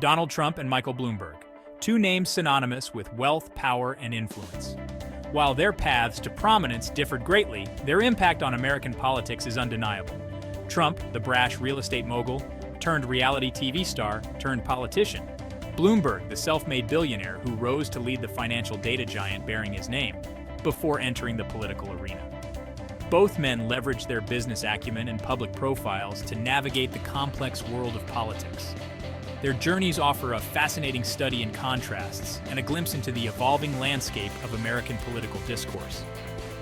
Donald Trump and Michael Bloomberg, two names synonymous with wealth, power, and influence. While their paths to prominence differed greatly, their impact on American politics is undeniable. Trump, the brash real estate mogul, turned reality TV star, turned politician. Bloomberg, the self-made billionaire who rose to lead the financial data giant bearing his name, before entering the political arena. Both men leveraged their business acumen and public profiles to navigate the complex world of politics. Their journeys offer a fascinating study in contrasts and a glimpse into the evolving landscape of American political discourse.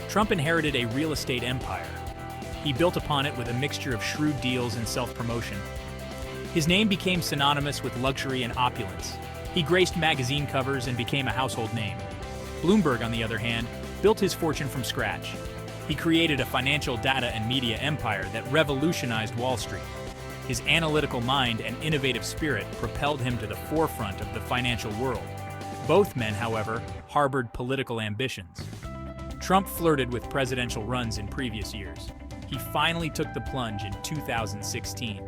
Trump inherited a real estate empire. He built upon it with a mixture of shrewd deals and self-promotion. His name became synonymous with luxury and opulence. He graced magazine covers and became a household name. Bloomberg, on the other hand, built his fortune from scratch. He created a financial data and media empire that revolutionized Wall Street. His analytical mind and innovative spirit propelled him to the forefront of the financial world. Both men, however, harbored political ambitions. Trump flirted with presidential runs in previous years. He finally took the plunge in 2016.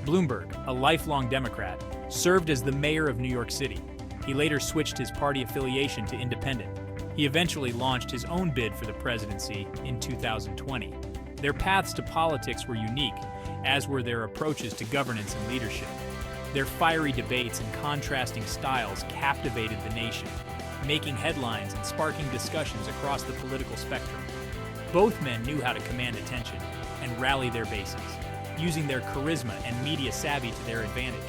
Bloomberg, a lifelong Democrat, served as the mayor of New York City. He later switched his party affiliation to independent. He eventually launched his own bid for the presidency in 2020. Their paths to politics were unique, as were their approaches to governance and leadership. Their fiery debates and contrasting styles captivated the nation, making headlines and sparking discussions across the political spectrum. Both men knew how to command attention and rally their bases, using their charisma and media savvy to their advantage.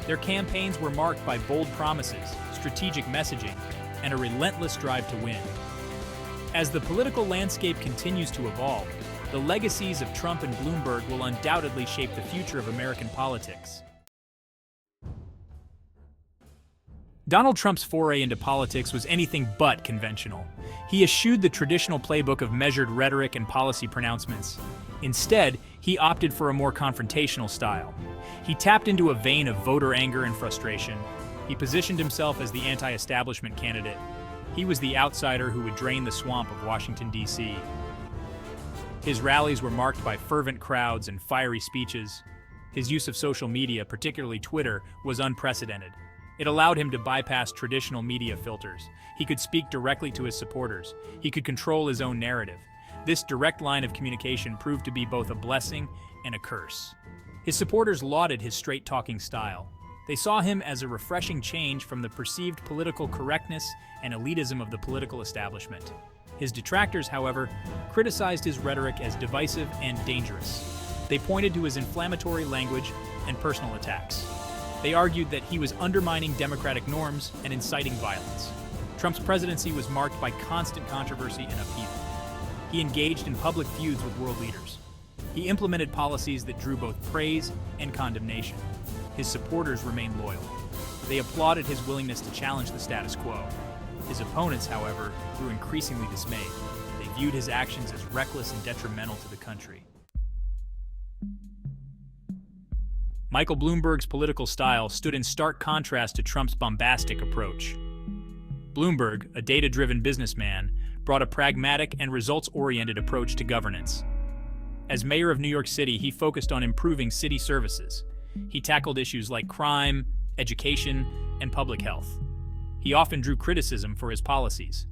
Their campaigns were marked by bold promises, strategic messaging, and a relentless drive to win. As the political landscape continues to evolve, the legacies of Trump and Bloomberg will undoubtedly shape the future of American politics. Donald Trump's foray into politics was anything but conventional. He eschewed the traditional playbook of measured rhetoric and policy pronouncements. Instead, he opted for a more confrontational style. He tapped into a vein of voter anger and frustration. He positioned himself as the anti-establishment candidate. He was the outsider who would drain the swamp of Washington, D.C. His rallies were marked by fervent crowds and fiery speeches. His use of social media, particularly Twitter, was unprecedented. It allowed him to bypass traditional media filters. He could speak directly to his supporters. He could control his own narrative. This direct line of communication proved to be both a blessing and a curse. His supporters lauded his straight-talking style. They saw him as a refreshing change from the perceived political correctness and elitism of the political establishment. His detractors, however, criticized his rhetoric as divisive and dangerous. They pointed to his inflammatory language and personal attacks. They argued that he was undermining democratic norms and inciting violence. Trump's presidency was marked by constant controversy and upheaval. He engaged in public feuds with world leaders. He implemented policies that drew both praise and condemnation. His supporters remained loyal. They applauded his willingness to challenge the status quo. His opponents, however, grew increasingly dismayed. They viewed his actions as reckless and detrimental to the country. Michael Bloomberg's political style stood in stark contrast to Trump's bombastic approach. Bloomberg, a data-driven businessman, brought a pragmatic and results-oriented approach to governance. As mayor of New York City, he focused on improving city services. He tackled issues like crime, education, and public health. He often drew criticism for his policies.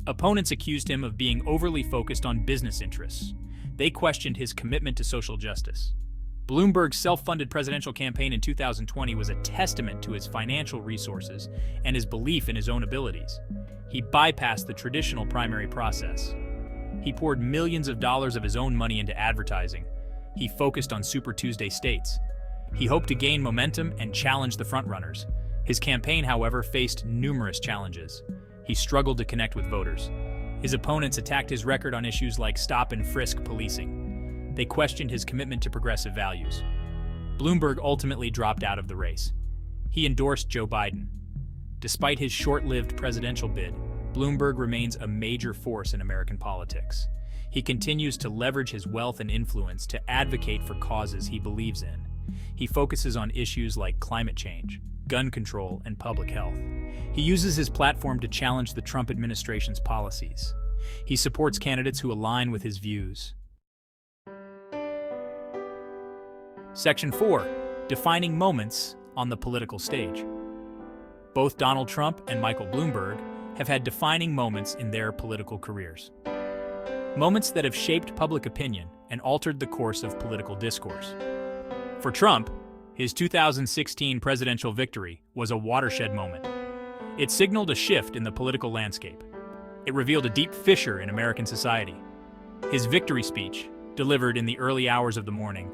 Opponents accused him of being overly focused on business interests. They questioned his commitment to social justice. Bloomberg's self-funded presidential campaign in 2020 was a testament to his financial resources and his belief in his own abilities. He bypassed the traditional primary process. He poured millions of dollars of his own money into advertising. He focused on Super Tuesday states. He hoped to gain momentum and challenge the frontrunners. His campaign, however, faced numerous challenges. He struggled to connect with voters. His opponents attacked his record on issues like stop-and-frisk policing. They questioned his commitment to progressive values. Bloomberg ultimately dropped out of the race. He endorsed Joe Biden. Despite his short-lived presidential bid, Bloomberg remains a major force in American politics. He continues to leverage his wealth and influence to advocate for causes he believes in. He focuses on issues like climate change, gun control, and public health. He uses his platform to challenge the Trump administration's policies. He supports candidates who align with his views. Section 4. Defining moments on the political stage. Both Donald Trump and Michael Bloomberg have had defining moments in their political careers. Moments that have shaped public opinion and altered the course of political discourse. For Trump, his 2016 presidential victory was a watershed moment. It signaled a shift in the political landscape. It revealed a deep fissure in American society. His victory speech, delivered in the early hours of the morning,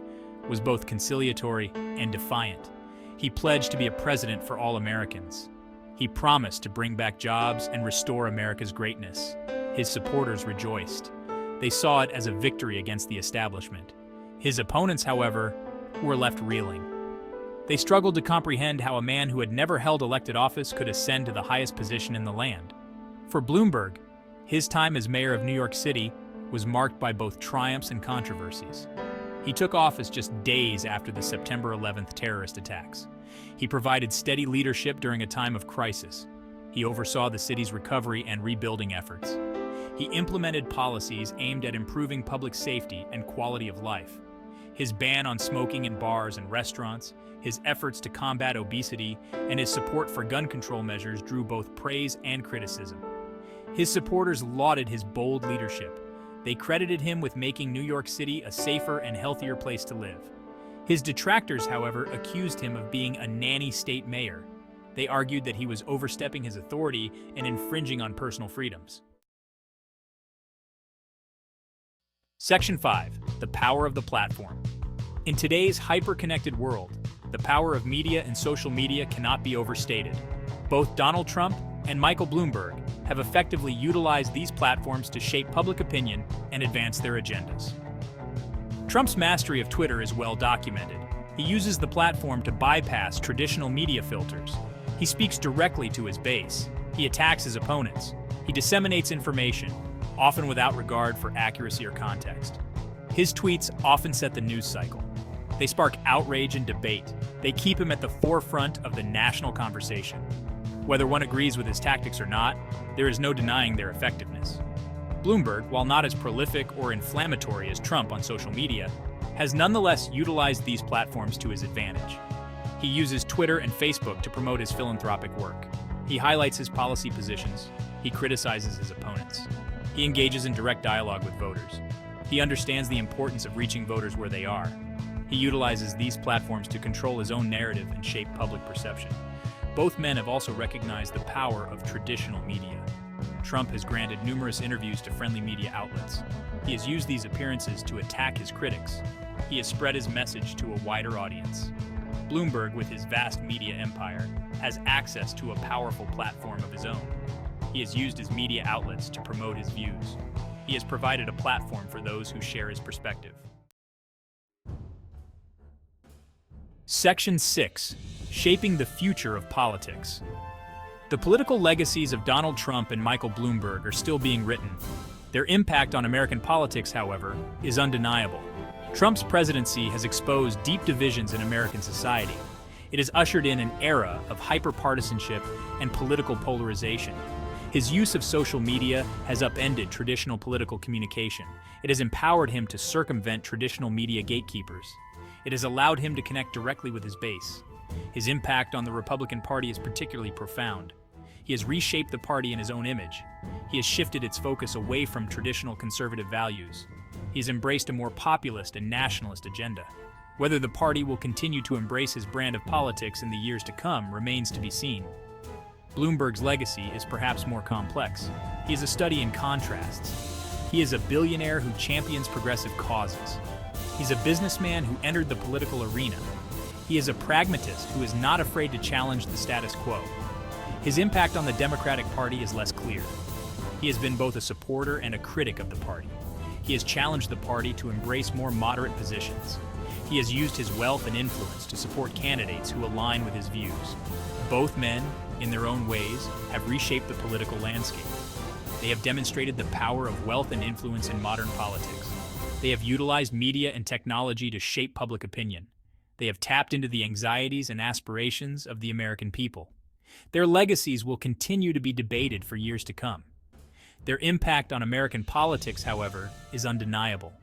was both conciliatory and defiant. He pledged to be a president for all Americans. He promised to bring back jobs and restore America's greatness. His supporters rejoiced. They saw it as a victory against the establishment. His opponents, however, were left reeling. They struggled to comprehend how a man who had never held elected office could ascend to the highest position in the land. For Bloomberg, his time as mayor of New York City was marked by both triumphs and controversies. He took office just days after the September 11th terrorist attacks. He provided steady leadership during a time of crisis. He oversaw the city's recovery and rebuilding efforts. He implemented policies aimed at improving public safety and quality of life. His ban on smoking in bars and restaurants, his efforts to combat obesity, and his support for gun control measures drew both praise and criticism. His supporters lauded his bold leadership. They credited him with making New York City a safer and healthier place to live. His detractors, however, accused him of being a nanny state mayor. They argued that he was overstepping his authority and infringing on personal freedoms. Section 5. The power of the platform. In today's hyper-connected world, the power of media and social media cannot be overstated. Both Donald Trump and Michael Bloomberg have effectively utilized these platforms to shape public opinion and advance their agendas. Trump's mastery of Twitter is well documented. He uses the platform to bypass traditional media filters. He speaks directly to his base. He attacks his opponents. He disseminates information, often without regard for accuracy or context. His tweets often set the news cycle. They spark outrage and debate. They keep him at the forefront of the national conversation. Whether one agrees with his tactics or not, there is no denying their effectiveness. Bloomberg, while not as prolific or inflammatory as Trump on social media, has nonetheless utilized these platforms to his advantage. He uses Twitter and Facebook to promote his philanthropic work. He highlights his policy positions. He criticizes his opponents. He engages in direct dialogue with voters. He understands the importance of reaching voters where they are. He utilizes these platforms to control his own narrative and shape public perception. Both men have also recognized the power of traditional media. Trump has granted numerous interviews to friendly media outlets. He has used these appearances to attack his critics. He has spread his message to a wider audience. Bloomberg, with his vast media empire, has access to a powerful platform of his own. He has used his media outlets to promote his views. He has provided a platform for those who share his perspective. Section 6. Shaping the future of politics. The political legacies of Donald Trump and Michael Bloomberg are still being written. Their impact on American politics, however, is undeniable. Trump's presidency has exposed deep divisions in American society. It has ushered in an era of hyperpartisanship and political polarization. His use of social media has upended traditional political communication. It has empowered him to circumvent traditional media gatekeepers. It has allowed him to connect directly with his base. His impact on the Republican Party is particularly profound. He has reshaped the party in his own image. He has shifted its focus away from traditional conservative values. He has embraced a more populist and nationalist agenda. Whether the party will continue to embrace his brand of politics in the years to come remains to be seen. Bloomberg's legacy is perhaps more complex. He is a study in contrasts. He is a billionaire who champions progressive causes. He's a businessman who entered the political arena. He is a pragmatist who is not afraid to challenge the status quo. His impact on the Democratic Party is less clear. He has been both a supporter and a critic of the party. He has challenged the party to embrace more moderate positions. He has used his wealth and influence to support candidates who align with his views. Both men, in their own ways, have reshaped the political landscape. They have demonstrated the power of wealth and influence in modern politics. They have utilized media and technology to shape public opinion. They have tapped into the anxieties and aspirations of the American people. Their legacies will continue to be debated for years to come. Their impact on American politics, however, is undeniable.